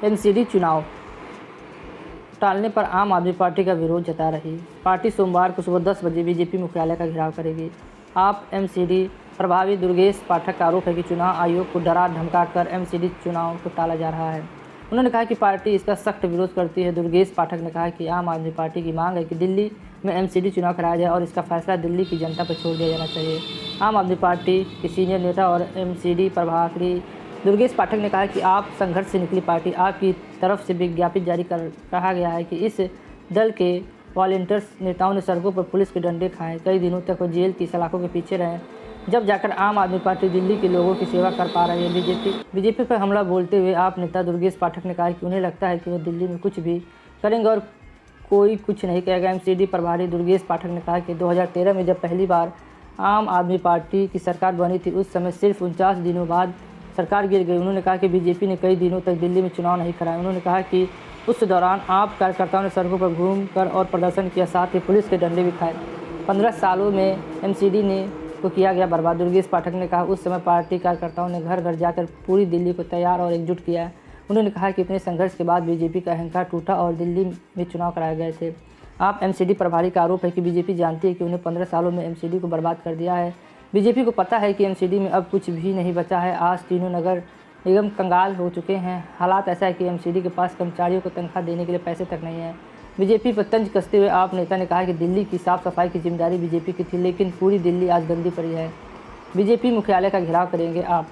MCD चुनाव टालने पर आम आदमी पार्टी का विरोध जता रही। पार्टी सोमवार को सुबह 10 बजे बीजेपी मुख्यालय का घेराव करेगी। आप एमसीडी प्रभारी दुर्गेश पाठक का आरोप है कि चुनाव आयोग को डरा धमकाकर एमसीडी चुनाव को टाला जा रहा है। उन्होंने कहा कि पार्टी इसका सख्त विरोध करती है। दुर्गेश पाठक ने कहा कि आम आदमी पार्टी की मांग है कि दिल्ली में एमसीडी चुनाव कराया जाए और इसका फैसला दिल्ली की जनता पर छोड़ दिया जाना चाहिए। आम आदमी पार्टी के सीनियर नेता और एमसीडी प्रभारी दुर्गेश पाठक ने कहा कि आप संघर्ष से निकली पार्टी, आपकी तरफ से विज्ञापन जारी कर कहा गया है कि इस दल के वॉलंटियर्स नेताओं ने सड़कों पर पुलिस के डंडे खाए, कई दिनों तक वो जेल की सलाखों के पीछे रहे, जब जाकर आम आदमी पार्टी दिल्ली के लोगों की सेवा कर पा रही है। बीजेपी पर हमला बोलते हुए आप नेता दुर्गेश पाठक ने कहा कि उन्हें लगता है कि वो दिल्ली में कुछ भी करेंगे और कोई कुछ नहीं कहेगा। एमसीडी प्रभारी दुर्गेश पाठक ने कहा कि 2013 में जब पहली बार आम आदमी पार्टी की सरकार बनी थी, उस समय सिर्फ 49 दिनों बाद सरकार गिर गई। उन्होंने कहा कि बीजेपी ने कई दिनों तक दिल्ली में चुनाव नहीं कराए। उन्होंने कहा कि उस दौरान आप कार्यकर्ताओं ने सड़कों पर घूमकर और प्रदर्शन किया, साथ ही पुलिस के डंडे भी खाए। 15 सालों में एमसीडी ने को किया गया बर्बाद। दुर्गेश पाठक ने कहा उस समय पार्टी कार्यकर्ताओं ने घर घर जाकर पूरी दिल्ली को तैयार और एकजुट किया है। उन्होंने कहा कि इतने संघर्ष के बाद बीजेपी का अहंकार टूटा और दिल्ली में चुनाव कराए गए थे। आप एमसीडी प्रभारी का आरोप है कि बीजेपी जानती है कि उन्हें 15 सालों में एमसीडी को बर्बाद कर दिया है। बीजेपी को पता है कि एमसीडी में अब कुछ भी नहीं बचा है। आज तीनों नगर निगम कंगाल हो चुके हैं। हालात ऐसा है कि एमसीडी के पास कर्मचारियों को तनख्वाह देने के लिए पैसे तक नहीं है। बीजेपी पर तंज कसते हुए आप नेता ने कहा कि दिल्ली की साफ सफाई की जिम्मेदारी बीजेपी की थी, लेकिन पूरी दिल्ली आज गंदी पड़ी है। बीजेपी मुख्यालय का घेराव करेंगे आप।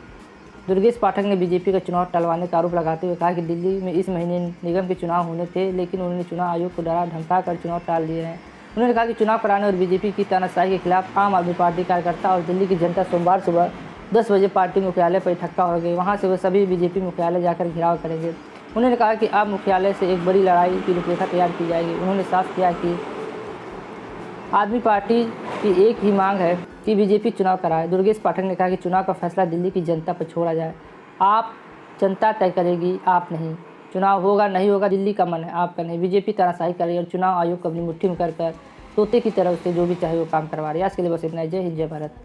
दुर्गेश पाठक ने बीजेपी का चुनाव टलवाने का आरोप लगाते हुए कहा कि दिल्ली में इस महीने निगम के चुनाव होने थे, लेकिन उन्होंने चुनाव आयोग को डरा धमका कर चुनाव टाल दिए हैं। उन्होंने कहा कि चुनाव कराने और बीजेपी की तानाशाही के खिलाफ आम आदमी पार्टी कार्यकर्ता और दिल्ली की जनता सोमवार सुबह 10 बजे पार्टी मुख्यालय पर इकट्ठा हो गए। वहां से वे सभी बीजेपी मुख्यालय जाकर घेराव करेंगे। उन्होंने कहा कि आप मुख्यालय से एक बड़ी लड़ाई की रूपरेखा तैयार की जाएगी। उन्होंने साफ किया कि आदमी पार्टी की एक ही मांग है कि बीजेपी चुनाव कराए। दुर्गेश पाठक ने कहा कि चुनाव का फैसला दिल्ली की जनता पर छोड़ा जाए। आप जनता तय करेगी, आप नहीं। चुनाव होगा नहीं होगा दिल्ली का मन है, आपका नहीं। बीजेपी तानाशाही कर रही है और चुनाव आयोग को अपनी मुट्ठी में कर तोते की तरह उससे जो भी चाहे वो काम करवा रही है। आज के लिए बस इतना ही। जय हिंद, जय भारत।